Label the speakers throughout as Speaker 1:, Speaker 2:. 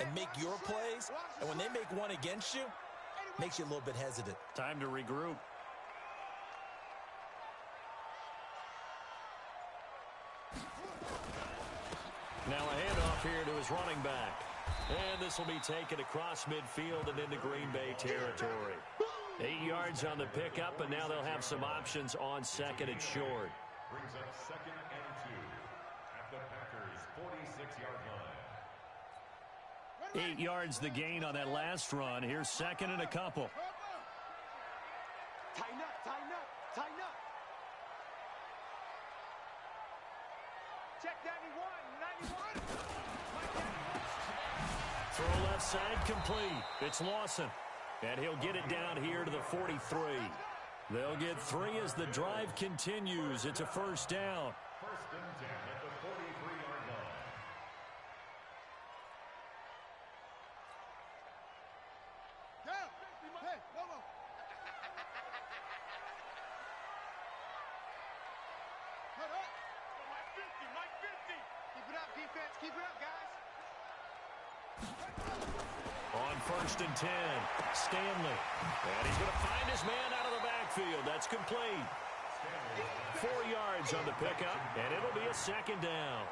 Speaker 1: and make your plays. And when they make one against you, makes you a little bit hesitant.
Speaker 2: Time to regroup. Now a handoff here to his running back. And this will be taken across midfield and into Green Bay territory. 8 yards on the pickup, and now they'll have some options on second and short.
Speaker 3: Brings up 2nd and 2 at the Packers' 46-yard line.
Speaker 2: 8 yards the gain on that last run. Here's second and a couple.
Speaker 4: Tighten up, tighten up, tighten up. Check 91, 91.
Speaker 2: Throw left side complete. It's Lawson. And he'll get it down here to the 43. They'll get 3 as the drive continues. It's a first down.
Speaker 3: 1st and 10 at the 43-yard line.
Speaker 4: Hey, no. My 50. Keep it up, defense. Keep it up, guys.
Speaker 2: On 1st and 10, Stanley. And he's going to find his man out of the backfield. That's complete. 4 yards on the pickup, and it'll be a second down.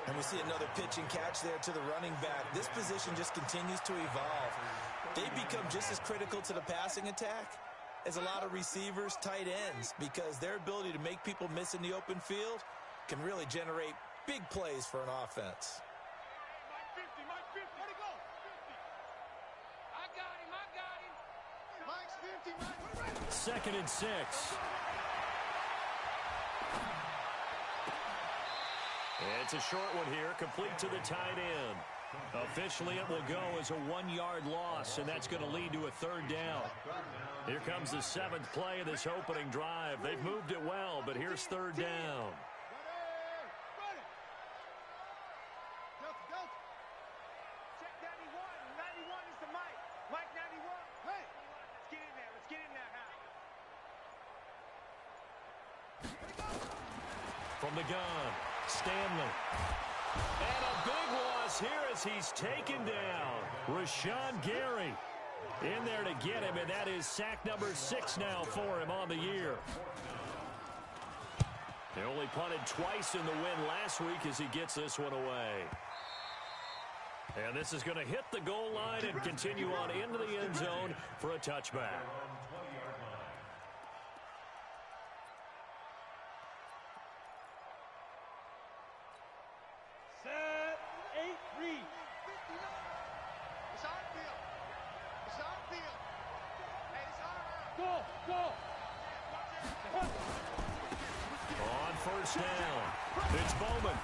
Speaker 1: And we see another pitch and catch there to the running back. This position just continues to evolve. They become just as critical to the passing attack as a lot of receivers, tight ends, because their ability to make people miss in the open field can really generate big plays for an offense.
Speaker 4: Mike 50. Where'd he go? 50. I got him. Mike's 50, Mike.
Speaker 2: 2nd and 6. It's a short one here, complete to the tight end. Officially, it will go as a 1-yard loss, and that's going to lead to a 3rd down. Here comes the 7th play of this opening drive. They've moved it well, but here's 3rd down.
Speaker 4: Check 91. 91 is the Mike. Mike 91. Hey. Let's get in there now.
Speaker 2: From the gun, Stanley. And a big loss here as he's taken down. Rashawn Gary in there to get him, and that is sack number 6 now for him on the year. They only punted twice in the win last week as he gets this one away. And this is going to hit the goal line and continue on into the end zone for a touchback.
Speaker 4: Set, 8-3. It's our field. It's our field. Hey, it's our Go.
Speaker 2: On 1st down, it's Bowman.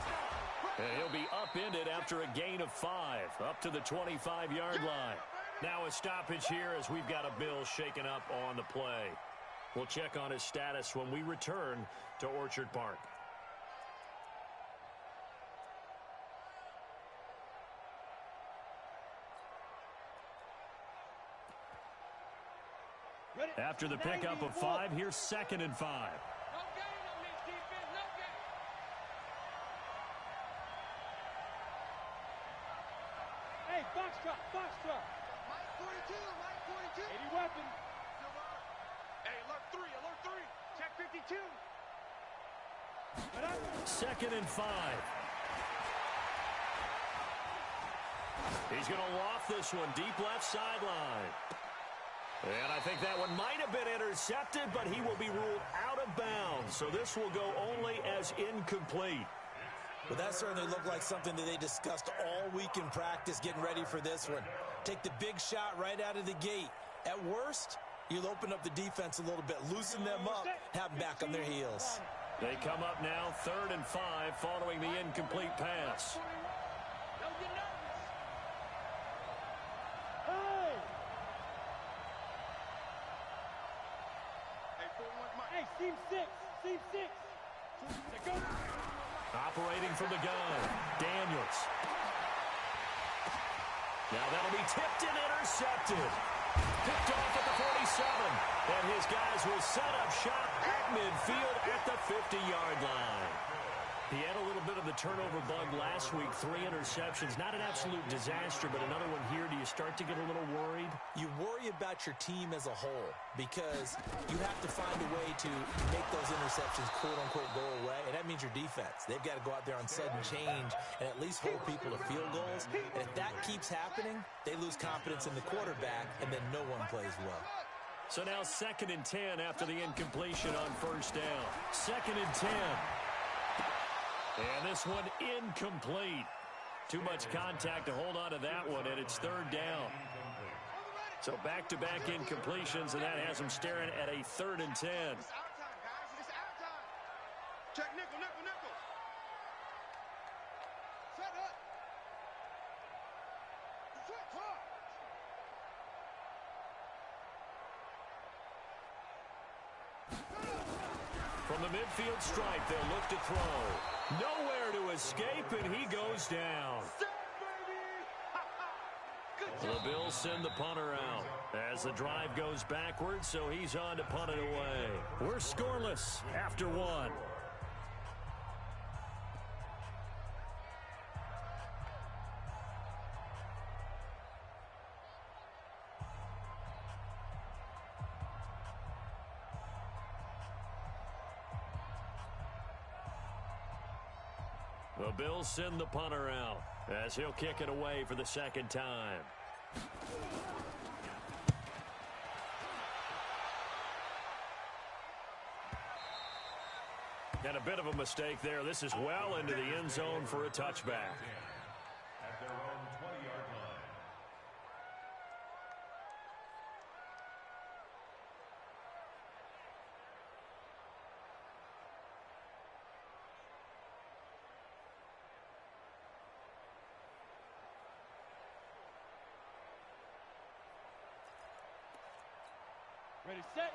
Speaker 2: And he'll be upended after a gain of 5, up to the 25-yard line. Now a stoppage here as we've got a Bill shaken up on the play. We'll check on his status when we return to Orchard Park. After the pickup of 5, here's 2nd and 5.
Speaker 4: Hey, box truck. Mike 42. 80 weapon. Hey, alert 3. Check 52.
Speaker 2: 2nd and 5. He's going to loft this one deep left sideline. And I think that one might have been intercepted, but he will be ruled out of bounds. So this will go only as incomplete.
Speaker 1: Well, that certainly looked like something that they discussed all week in practice getting ready for this one. Take the big shot right out of the gate. At worst, you'll open up the defense a little bit, loosen them up, have them back on their heels.
Speaker 2: They come up now 3rd and 5 following the incomplete pass.
Speaker 4: Hey, seam 6.
Speaker 2: Operating from the gun, Daniels. Now that'll be tipped and intercepted. Picked off at the 47. And his guys will set up shop at midfield at the 50-yard line. He had a little bit of the turnover bug last week, 3 interceptions. Not an absolute disaster, but another one here. Do you start to get a little worried?
Speaker 1: You worry about your team as a whole because you have to find a way to make those interceptions, quote-unquote, go away, and that means your defense. They've got to go out there on sudden change and at least hold people to field goals. And if that keeps happening, they lose confidence in the quarterback, and then no one plays well.
Speaker 2: So now 2nd and 10 after the incompletion on 1st down. 2nd and 10. And this one incomplete. Too much contact to hold on to that one, and it's 3rd down. So back-to-back incompletions, and that has them staring at a 3rd and 10.
Speaker 4: It's our time, guys. It's our time. Check nickel, nickel, nickel. Set up. Switch up.
Speaker 2: From the midfield stripe, they'll look to throw. Nowhere to escape, and he goes down. The Bills send the punter out as the drive goes backwards, so he's on to punt it away. We're scoreless after 1. The Bills send the punter out as he'll kick it away for the 2nd time. And a bit of a mistake there. This is well into the end zone for a touchback.
Speaker 3: At their own 20-yard line.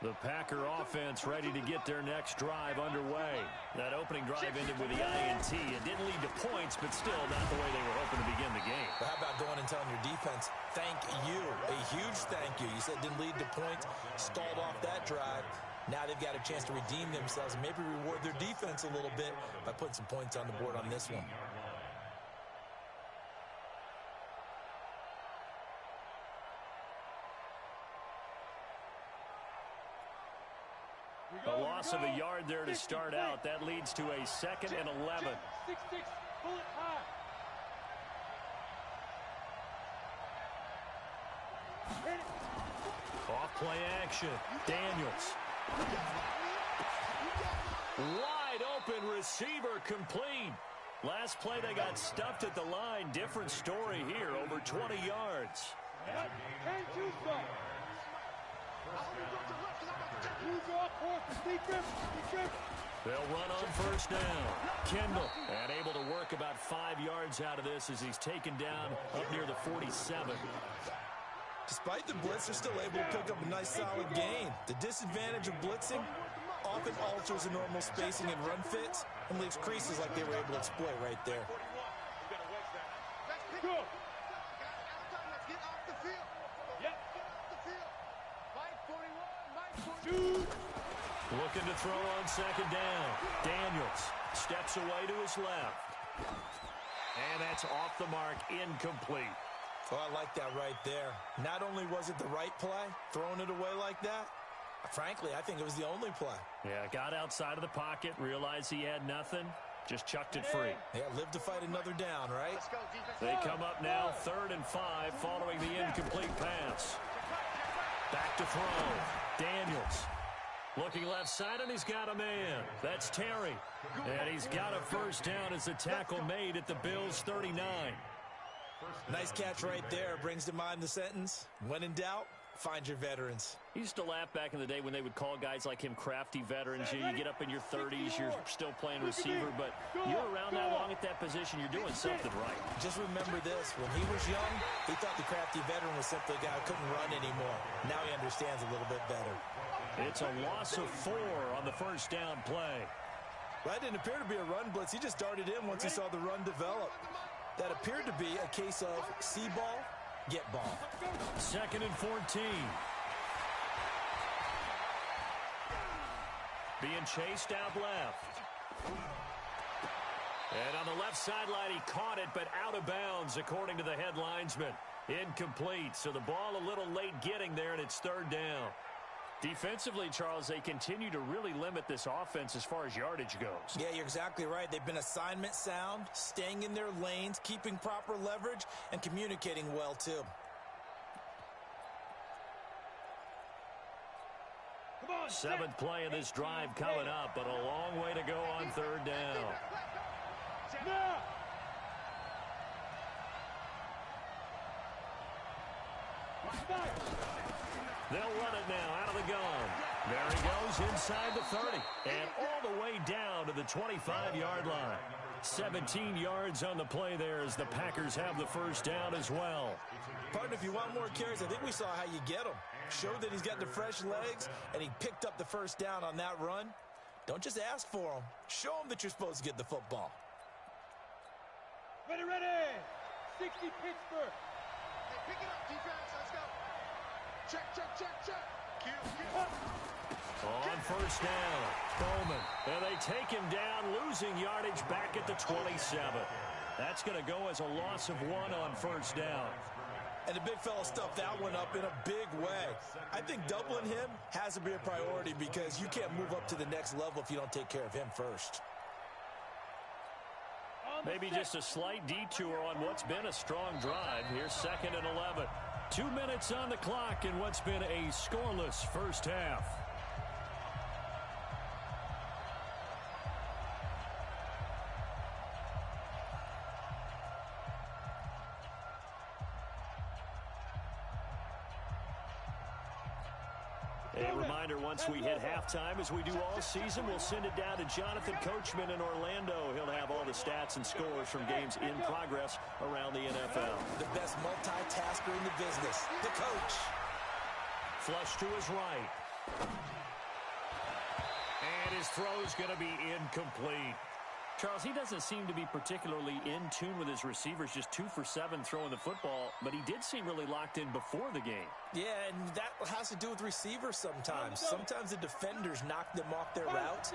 Speaker 2: The Packer offense ready to get their next drive underway. That opening drive ended with the INT. It didn't lead to points, but still not the way they were hoping to begin the game.
Speaker 1: But how about going and telling your defense, thank you, a huge thank you. You said it didn't lead to points, stalled off that drive. Now they've got a chance to redeem themselves and maybe reward their defense a little bit by putting some points on the board on this one.
Speaker 2: A loss of a yard there to start out. That leads to a 2nd and 11.
Speaker 4: 6-6, pull it high.
Speaker 2: Off play action. Daniels. Wide open receiver complete. Last play they got stuffed at the line. Different story here. Over 20 yards. They'll run on 1st down. Kendall, and able to work about 5 yards out of this as he's taken down up near the 47.
Speaker 1: Despite the blitz, they're still able to pick up a nice solid gain. The disadvantage of blitzing often alters the normal spacing and run fits and leaves creases like they were able to exploit right there.
Speaker 2: Looking to throw on 2nd down. Daniels steps away to his left. And that's off the mark, incomplete.
Speaker 1: Oh, I like that right there. Not only was it the right play, throwing it away like that, frankly, I think it was the only play.
Speaker 2: Yeah, got outside of the pocket, realized he had nothing, just chucked it free.
Speaker 1: Yeah, live to fight another down, right?
Speaker 2: They come up now 3rd and 5 following the incomplete pass. Back to throw. Daniels. Looking left side, and he's got a man. That's Terry. And he's got a 1st down as the tackle made at the Bills' 39.
Speaker 1: Nice catch right there. Brings to mind the sentence, when in doubt, find your veterans.
Speaker 2: He used to laugh back in the day when they would call guys like him crafty veterans. You get up in your 30s, you're still playing receiver, but you're around that long at that position, you're doing something right.
Speaker 1: Just remember this. When he was young, he thought the crafty veteran was simply a guy who couldn't run anymore. Now he understands a little bit better.
Speaker 2: It's a loss of 4 on the 1st down play.
Speaker 1: That didn't appear to be a run blitz. He just darted in once he saw the run develop. That appeared to be a case of see ball, get ball.
Speaker 2: 2nd and 14. Being chased out left. And on the left sideline, he caught it, but out of bounds, according to the head linesman. Incomplete, so the ball a little late getting there, and it's third down. Defensively, Charles, they continue to really limit this offense as far as yardage goes.
Speaker 1: Yeah, you're exactly right. They've been assignment sound, staying in their lanes, keeping proper leverage, and communicating well, too.
Speaker 2: Seventh play of this drive coming up, but a long way to go on third down. They'll run it now out of the gun. There he goes inside the 30 and all the way down to the 25-yard line. 17 yards on the play there as the Packers have the first down as well.
Speaker 1: Partner, if you want more carries, I think we saw how you get them. Showed that he's got the fresh legs, and he picked up the first down on that run. Don't just ask for him. Show him that you're supposed to get the football.
Speaker 4: Ready, ready. 60 Pittsburgh. Hey, pick it up, defense. Let's go. Check, check, check, check.
Speaker 2: On first down, Bowman. And they take him down, losing yardage back at the 27. That's going to go as a loss of 1 on first down.
Speaker 1: And the big fella stuffed that one up in a big way. I think doubling him has to be a priority because you can't move up to the next level if you don't take care of him first.
Speaker 2: Maybe just a slight detour on what's been a strong drive. Here's 2nd and 11. 2 minutes on the clock in what's been a scoreless first half. A reminder, once we hit halftime, as we do all season, we'll send it down to Jonathan Coachman in Orlando. He'll have all the stats and scores from games in progress around the NFL.
Speaker 1: The best multitasker in the business, the coach.
Speaker 2: Flush to his right. And his throw's going to be incomplete. Charles, he doesn't seem to be particularly in tune with his receivers, just 2 for 7 throwing the football, but he did seem really locked in before the game.
Speaker 1: Yeah, and that has to do with receivers sometimes. Sometimes the defenders knock them off their routes,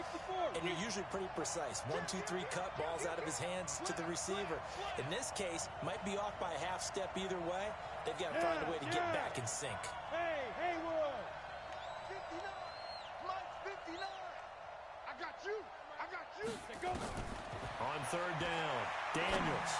Speaker 1: and you're usually pretty precise. 1, 2, 3 cut, balls out of his hands to the receiver. In this case, might be off by a half step either way. They've got to find a way to get back in sync.
Speaker 4: Hey, Haywood. 59. Mike, 59. I got you. I got you. Go.
Speaker 2: On third down, Daniels.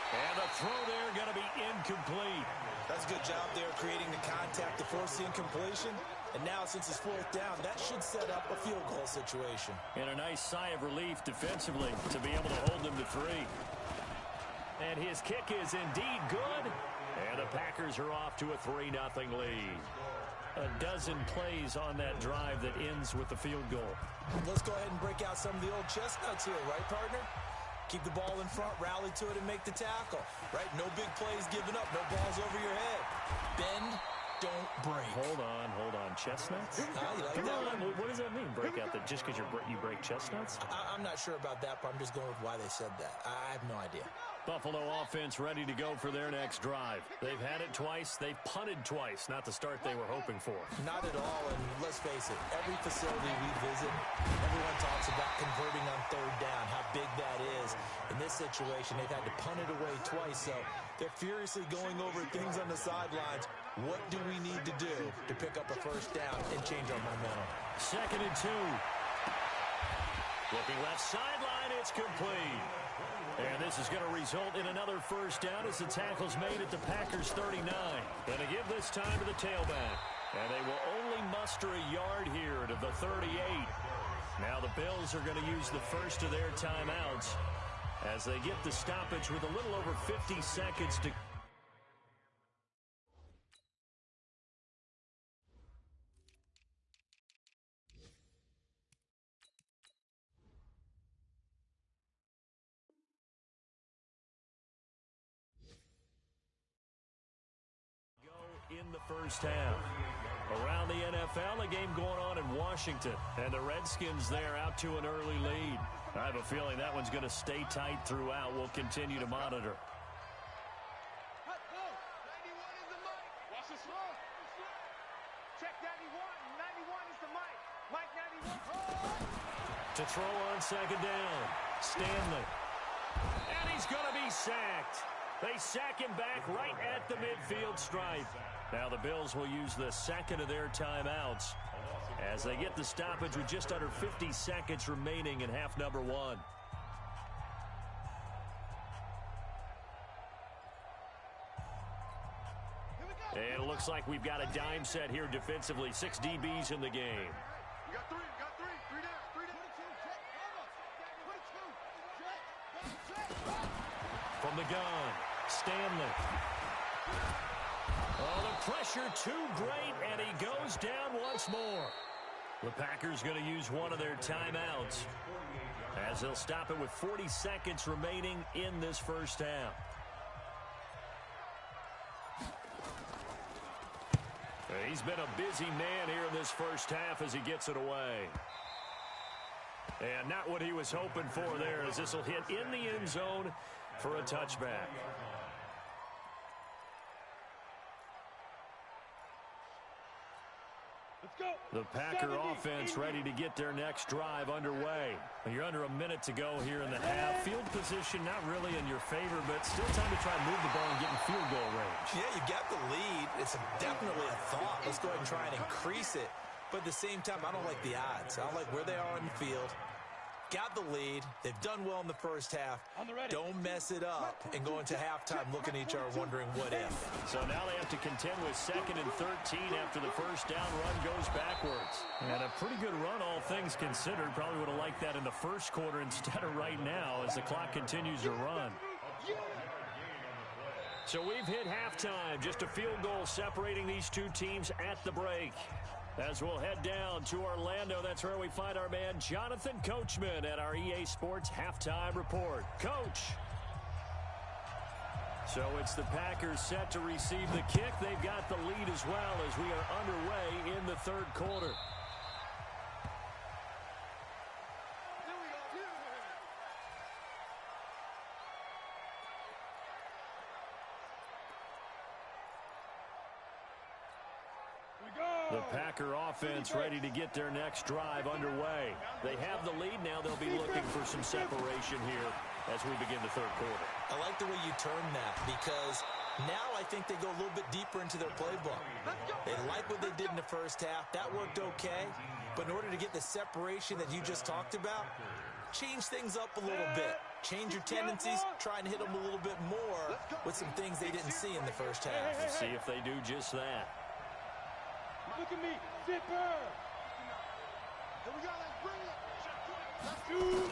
Speaker 2: And the throw there going to be incomplete.
Speaker 1: That's a good job there creating the contact to force the incompletion. And now, since it's 4th down, that should set up a field goal situation.
Speaker 2: And a nice sigh of relief defensively to be able to hold them to 3. And his kick is indeed good. And the Packers are off to a 3-0 lead. A dozen plays on that drive that ends with the field goal.
Speaker 1: Let's go ahead and break out some of the old chestnuts here, right, partner? Keep the ball in front, rally to it, and make the tackle, right? No big plays given up, no balls over your head. Bend, don't break.
Speaker 2: Hold on. Chestnuts?
Speaker 1: You like
Speaker 2: Come
Speaker 1: that
Speaker 2: on. What does that mean, break out? That just because you break chestnuts?
Speaker 1: I'm not sure about that, but I'm just going with why they said that. I have no idea.
Speaker 2: Buffalo offense ready to go for their next drive. They've had it twice. They've punted twice. Not the start they were hoping for.
Speaker 1: Not at all, and let's face it, every facility we visit, everyone talks about converting on third down, how big that is. In this situation, they've had to punt it away twice, so they're furiously going over things on the sidelines. What do we need to do to pick up a first down and change our momentum?
Speaker 2: 2nd and 2. Looking left sideline, it's complete. And this is going to result in another first down as the tackle's made at the Packers' 39. Going to give this time to the tailback. And they will only muster a yard here to the 38. Now the Bills are going to use the first of their timeouts as they get the stoppage with a little over 50 seconds to in the first half. Around the NFL, a game going on in Washington, and the Redskins there out to an early lead. I have a feeling that one's going to stay tight throughout. We'll continue to monitor.
Speaker 4: Watch the slow. Check 91. 91 is the Mike. Mike 91.
Speaker 2: To throw on 2nd down. Stanley. And he's going to be sacked. They sack him back right at the midfield stripe. Now the Bills will use the second of their timeouts as they get the stoppage with just under 50 seconds remaining in half number one. And it looks like we've got a dime set here defensively. 6 DBs in the game.
Speaker 4: You got three. Three down.
Speaker 2: From the gun, Stanley. Oh, the pressure too great, and he goes down once more. The Packers going to use one of their timeouts as they'll stop it with 40 seconds remaining in this first half. He's been a busy man here in this first half as he gets it away. And not what he was hoping for there, as this will hit in the end zone for a touchback. The Packer offense ready to get their next drive underway. You're under a minute to go here in the half. Field position not really in your favor, but still time to try and move the ball and get in field goal range.
Speaker 1: Yeah, you got the lead. It's definitely a thought. Let's go ahead and try and increase it. But at the same time, I don't like the odds. I don't like where they are in the field. Got the lead. They've done well in the first half. Don't mess it up and go into halftime looking at each other wondering what if.
Speaker 2: So now they have to contend with 2nd and 13 after the first down run goes backwards. And a pretty good run, all things considered. Probably would have liked that in the first quarter instead of right now as the clock continues to run. So we've hit halftime. Just a field goal separating these two teams at the break. As we'll head down to Orlando, that's where we find our man Jonathan Coachman at our EA Sports Halftime Report. Coach. So it's the Packers set to receive the kick. They've got the lead as well as we are underway in the third quarter. The Packer offense ready to get their next drive underway. They have the lead now. They'll be looking for some separation here as we begin the third quarter.
Speaker 1: I like the way you turn that because now I think they go a little bit deeper into their playbook. They like what they did in the first half. That worked okay. But in order to get the separation that you just talked about, change things up a little bit. Change your tendencies. Try and hit them a little bit more with some things they didn't see in the first half.
Speaker 2: We'll see if they do just that.
Speaker 4: Look at me, zipper. Here we go, let's bring it. Let's do.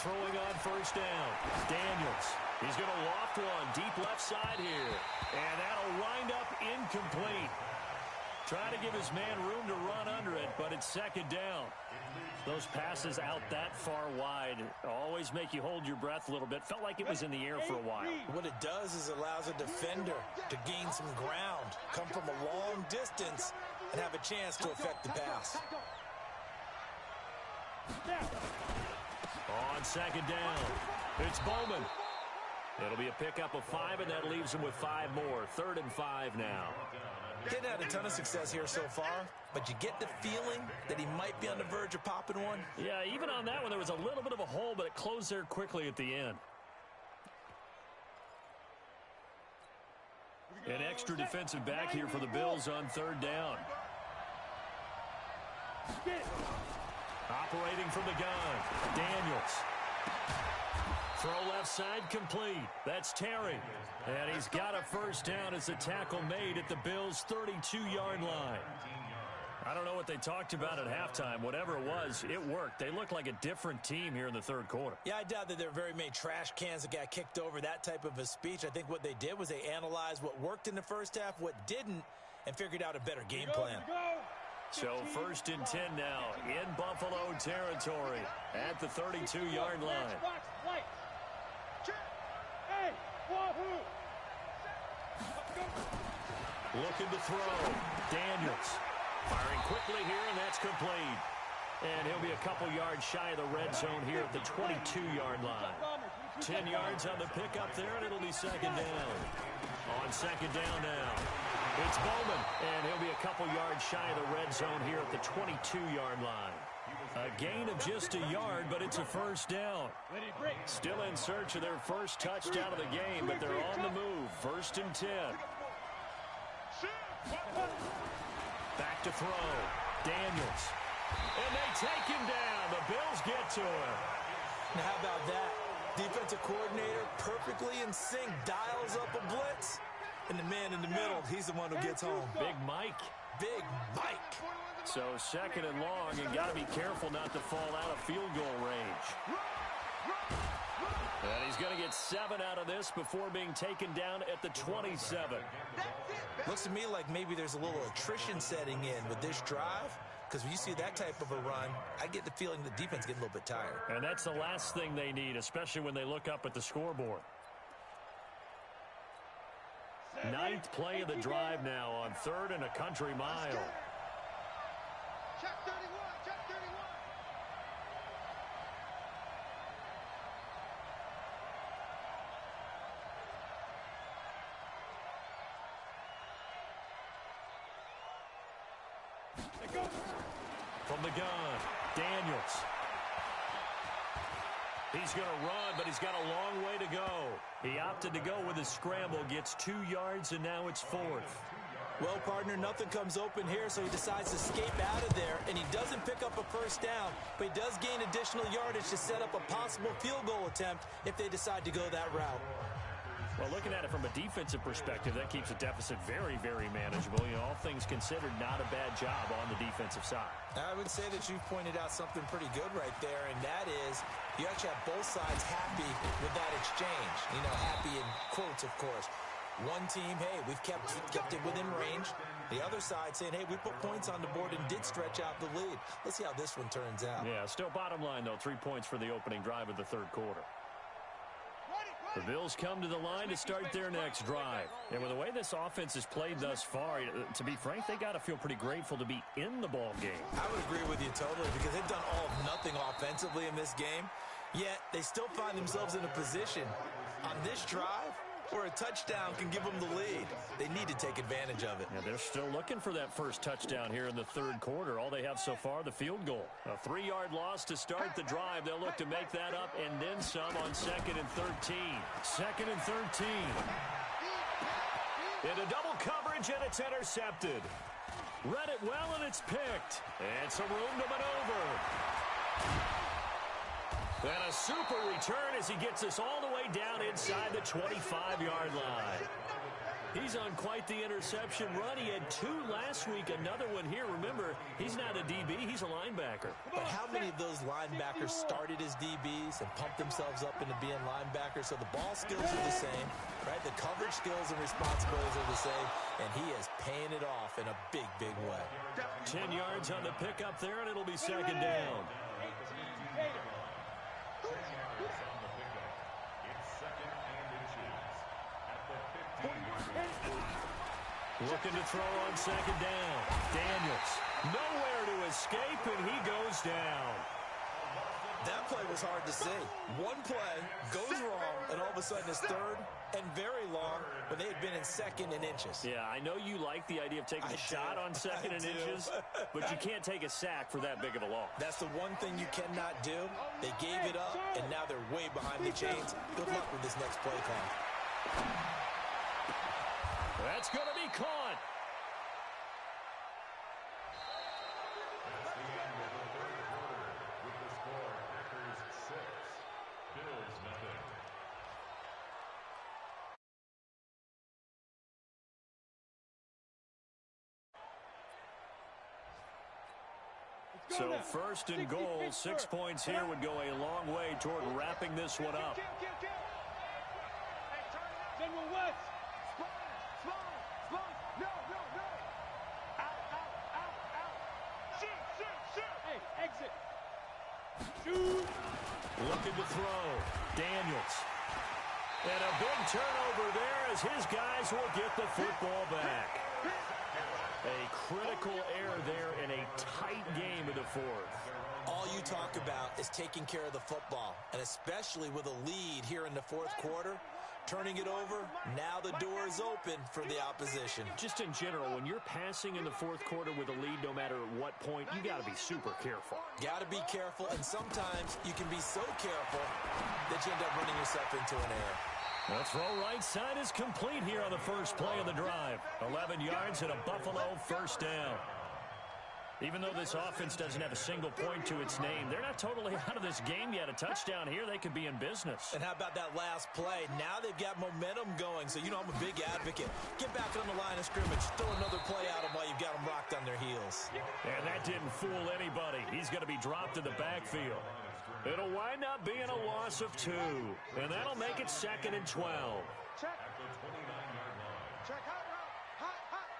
Speaker 2: Throwing on first down. Daniels. He's going to loft one deep left side here. And that'll wind up incomplete. Trying to give his man room to run under it, but it's second down. Those passes out that far wide always make you hold your breath a little bit. Felt like it was in the air for a while.
Speaker 1: What it does is allows a defender to gain some ground, come from a long distance, and have a chance to affect the pass.
Speaker 2: On second down, it's Bowman. It'll be a pickup of 5, and that leaves him with 5 more. 3rd and 5 now.
Speaker 1: Didn't have a ton of success here so far, but you get the feeling that he might be on the verge of popping one.
Speaker 2: Yeah, even on that one, there was a little bit of a hole, but it closed there quickly at the end. An extra defensive back here for the Bills on 3rd down. Operating from the gun, Daniels. Throw left side complete. That's Terry. And he's got a first down as the tackle made at the Bills' 32-yard line. I don't know what they talked about at halftime. Whatever it was, it worked. They looked like a different team here in the third quarter.
Speaker 1: Yeah, I doubt that there were very many trash cans that got kicked over, that type of a speech. I think what they did was they analyzed what worked in the first half, what didn't, and figured out a better game plan.
Speaker 2: So 1st and 10 now in Buffalo territory at the 32-yard line. Looking to throw. Daniels firing quickly here, and that's complete. And he'll be a couple yards shy of the red zone here at the 22-yard line. 10 yards on the pickup there, and it'll be second down. On second down now, it's Bowman, and he'll be a couple yards shy of the red zone here at the 22-yard line. A gain of just a yard, but it's a first down. Still in search of their first touchdown of the game, but they're on the move. 1st and 10. Back to throw. Daniels. And they take him down. The Bills get to him.
Speaker 1: Now, how about that? Defensive coordinator perfectly in sync, dials up a blitz. And the man in the middle, he's the one who gets home.
Speaker 2: Big Mike.
Speaker 1: Big Mike.
Speaker 2: So 2nd and long, and got to be careful not to fall out of field goal range. And he's going to get 7 out of this before being taken down at the 27.
Speaker 1: Looks to me like maybe there's a little attrition setting in with this drive. Because when you see that type of a run, I get the feeling the defense getting a little bit tired.
Speaker 2: And that's the last thing they need, especially when they look up at the scoreboard. 9th play of the drive now on 3rd and a country mile.
Speaker 4: Check 31, check 31.
Speaker 2: From the gun, Daniels. He's going to run, but he's got a long way to go. He opted to go with a scramble, gets 2 yards, and now it's 4th.
Speaker 1: Well, partner, nothing comes open here, so he decides to escape out of there, and he doesn't pick up a first down, but he does gain additional yardage to set up a possible field goal attempt if they decide to go that route.
Speaker 2: Well, looking at it from a defensive perspective, that keeps the deficit very, very manageable. You know, all things considered, not a bad job on the defensive side.
Speaker 1: I would say that you've pointed out something pretty good right there, and that is you actually have both sides happy with that exchange. You know, happy in quotes, of course. One team, hey, we've kept it within range. The other side saying, hey, we put points on the board and did stretch out the lead. Let's see how this one turns out.
Speaker 2: Yeah, still bottom line, though, 3 points for the opening drive of the 3rd quarter. The Bills come to the line to start their next drive. And with the way this offense has played thus far, to be frank, they got to feel pretty grateful to be in the ball game.
Speaker 1: I would agree with you totally because they've done all of nothing offensively in this game, yet they still find themselves in a position on this drive where a touchdown can give them the lead. They need to take advantage of it.
Speaker 2: Yeah, they're still looking for that first touchdown here in the 3rd quarter. All they have so far, the field goal. A 3-yard loss to start the drive. They'll look to make that up and then some on 2nd and 13. 2nd and 13. Into double coverage, and it's intercepted. Read it well, and it's picked. And some room to maneuver. And a super return as he gets us all the way down inside the 25-yard line. He's on quite the interception run. He had 2 last week, another one here. Remember, he's not a DB, he's a linebacker.
Speaker 1: But how many of those linebackers started as DBs and pumped themselves up into being linebackers? So the ball skills are the same, right? The coverage skills and responsibilities are the same, and he is paying it off in a big, big way.
Speaker 2: 10 yards on the pickup there, and it'll be 2nd down. Looking to throw on 2nd down. Daniels. Nowhere to escape, and he goes down.
Speaker 1: That play was hard to see. One play goes wrong, and all of a sudden it's 3rd and very long when they had been in 2nd and inches.
Speaker 2: Yeah, I know you like the idea of taking a shot on 2nd and inches, but you can't take a sack for that big of a loss.
Speaker 1: That's the one thing you cannot do. They gave it up, and now they're way behind the chains. Good luck with this next play call.
Speaker 2: That's going to be caught.
Speaker 3: That's the end of the 3rd quarter with the score Packers 6, Bills nothing.
Speaker 2: So 1st and goal, 6 points here would go a long way toward wrapping this one up.
Speaker 4: General West. Slide. No. Out. Shoot. Hey, exit. Shoot.
Speaker 2: Looking to throw. Daniels. And a big turnover there as his guys will get the football back. A critical error there in a tight game in the 4th.
Speaker 1: All you talk about is taking care of the football, and especially with a lead here in the 4th quarter, Turning it over, now the door is open for the opposition.
Speaker 2: Just in general, when you're passing in the fourth quarter with a lead, no matter at what point, you got to be super careful.
Speaker 1: Got to be careful, and sometimes you can be so careful that you end up running yourself into an error.
Speaker 2: The throw right side is complete here on the first play of the drive. 11 yards and a Buffalo first down. Even though this offense doesn't have a single point to its name, they're not totally out of this game yet. A touchdown here, they could be in business.
Speaker 1: And how about that last play? Now they've got momentum going, so you know I'm a big advocate. Get back on the line of scrimmage. Throw another play at them while you've got them rocked on their heels.
Speaker 2: And that didn't fool anybody. He's going to be dropped in the backfield. It'll wind up being a loss of 2, and that'll make it 2nd and 12.
Speaker 4: Check. At the 29-yard line. Check out route. Hot.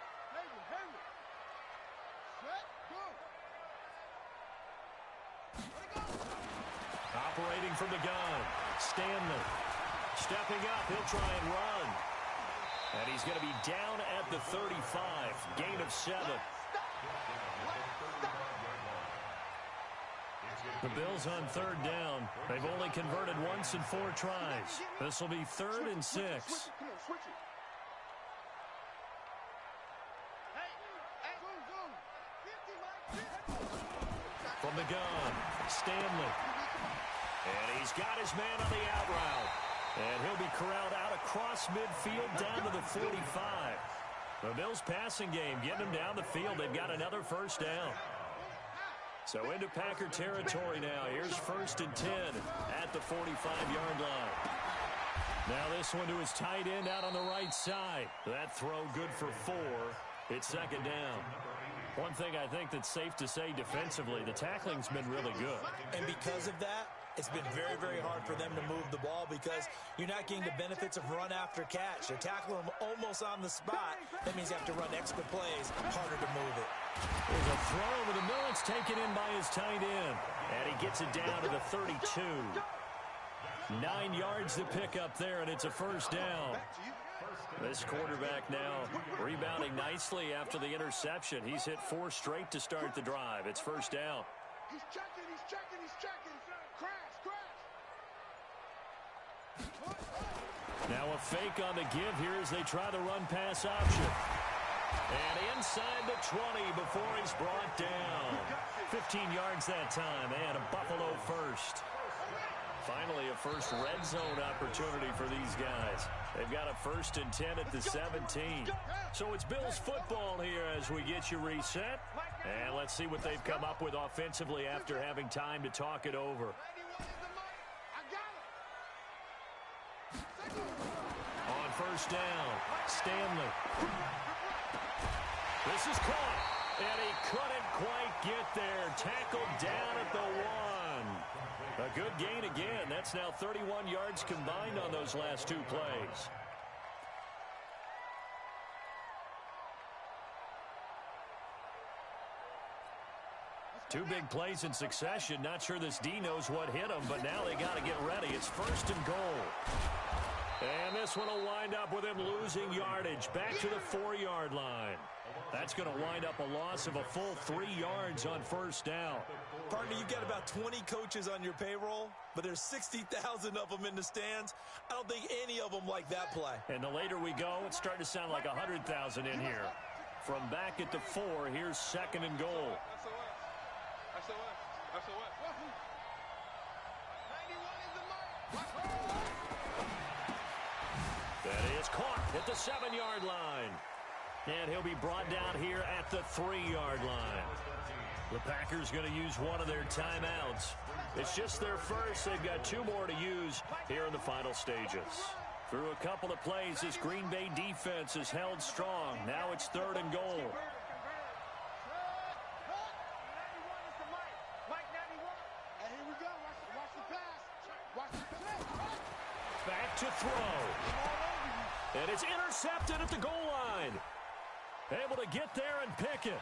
Speaker 4: Henry. Set. Go. Let it go.
Speaker 2: Operating from the gun, Stanley. Stepping up, he'll try and run. And he's going to be down at the 35. Gain of 7. The Bills on 3rd down. They've only converted once in 4 tries. This will be 3rd and 6.
Speaker 4: Come on, switch it.
Speaker 2: From the gun, Stanley. And he's got his man on the out route. And he'll be corralled out across midfield down to the 45. The Bills passing game getting them down the field. They've got another first down. So into Packer territory now. Here's 1st and 10 at the 45-yard line. Now this one to his tight end out on the right side. That throw good for 4. It's 2nd down. One thing I think that's safe to say defensively, the tackling's been really good.
Speaker 1: And because of that, it's been very, very hard for them to move the ball because you're not getting the benefits of run after catch. They're tackling them almost on the spot. That means you have to run extra plays, harder to move it.
Speaker 2: There's a throw over the middle. It's taken in by his tight end. And he gets it down to the 32. 9 yards to pick up there, and it's a first down. This quarterback now rebounding nicely after the interception. He's hit 4 straight to start the drive. It's first down.
Speaker 4: He's checking. Crash.
Speaker 2: Now a fake on the give here as they try the run-pass option. And inside the 20 before he's brought down. 15 yards that time, and a Buffalo first. Finally, a first red zone opportunity for these guys. They've got a 1st and 10 at the 17. So it's Bills football here as we get you reset. And let's see what they've come up with offensively after having time to talk it over. On first down, Stanley. This is caught, and he couldn't quite get there. Tackled down at the 1. A good gain again. That's now 31 yards combined on those last 2 plays. Two big plays in succession. Not sure this D knows what hit him, but now they got to get ready. It's 1st and goal. And this one will wind up with him losing yardage back to the 4-yard line. That's going to wind up a loss of a full 3 yards on first down.
Speaker 1: Partner, you've got about 20 coaches on your payroll, but there's 60,000 of them in the stands. I don't think any of them like that play.
Speaker 2: And the later we go, it's starting to sound like 100,000 in here. From back at the 4, here's 2nd and goal. That is caught at the 7-yard line. And he'll be brought down here at the 3-yard line. The Packers going to use one of their timeouts. It's just their first. They've got 2 more to use here in the final stages. Through a couple of plays, this Green Bay defense is held strong. Now it's 3rd and goal. Back to throw. And it's intercepted at the goal line. Able to get there and pick it.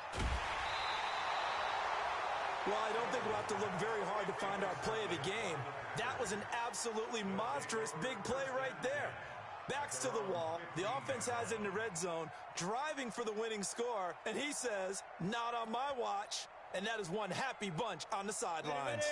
Speaker 1: Well, I don't think we'll have to look very hard to find our play of the game. That was an absolutely monstrous big play right there. Backs to the wall. The offense has it in the red zone, driving for the winning score. And he says, not on my watch. And that is one happy bunch on the sidelines.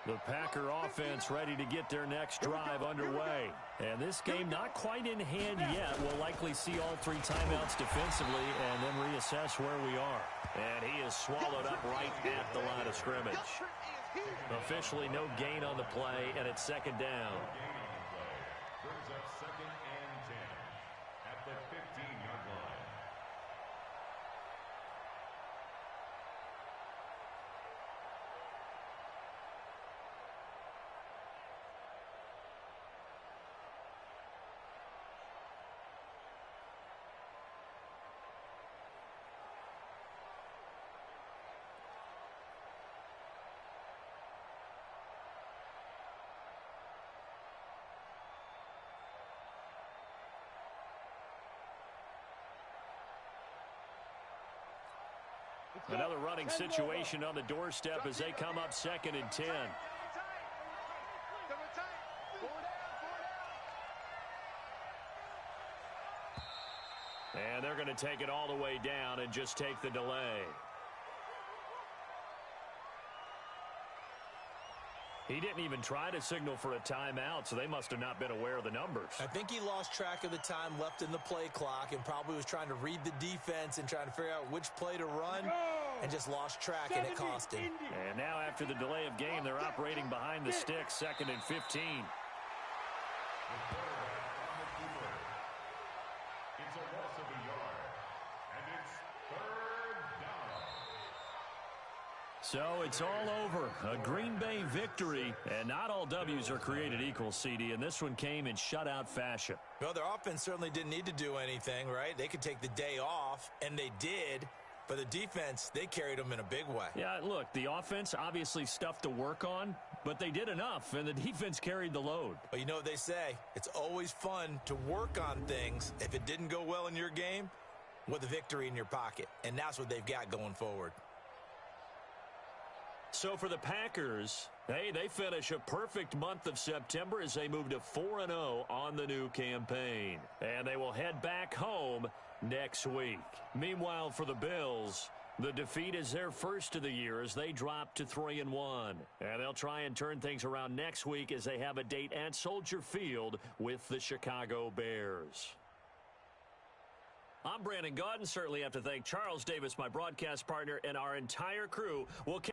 Speaker 2: The Packer offense ready to get their next drive underway. And this game not quite in hand yet. We'll likely see all 3 timeouts defensively and then reassess where we are. And he is swallowed up right at the line of scrimmage. Officially no gain on the play, and it's second down.
Speaker 3: Brings up 2nd and 10 at the 15-yard line.
Speaker 2: Another running situation on the doorstep as they come up 2nd and 10. And they're going to take it all the way down and just take the delay. He didn't even try to signal for a timeout, so they must have not been aware of the numbers.
Speaker 1: I think he lost track of the time left in the play clock and probably was trying to read the defense and trying to figure out which play to run and just lost track, and it cost him.
Speaker 2: And now after the delay of game, they're operating behind the sticks, 2nd and 15.
Speaker 3: It's a loss of a yard, and it's 3rd down.
Speaker 2: So it's all over. A Green Bay victory, and not all W's are created equal, CD, and this one came in shutout fashion.
Speaker 1: Well, their offense certainly didn't need to do anything, right? They could take the day off, and they did. But the defense, they carried them in a big way.
Speaker 2: Yeah, look, the offense obviously stuff to work on, but they did enough, and the defense carried the load.
Speaker 1: But you know what they say, it's always fun to work on things if it didn't go well in your game with a victory in your pocket. And that's what they've got going forward.
Speaker 2: So for the Packers, hey, they finish a perfect month of September as they move to 4-0 on the new campaign. And they will head back home next week. Meanwhile, for the Bills, the defeat is their first of the year as they drop to 3-1. And they'll try and turn things around next week as they have a date at Soldier Field with the Chicago Bears. I'm Brandon Gaudin. Certainly have to thank Charles Davis, my broadcast partner, and our entire crew. We'll catch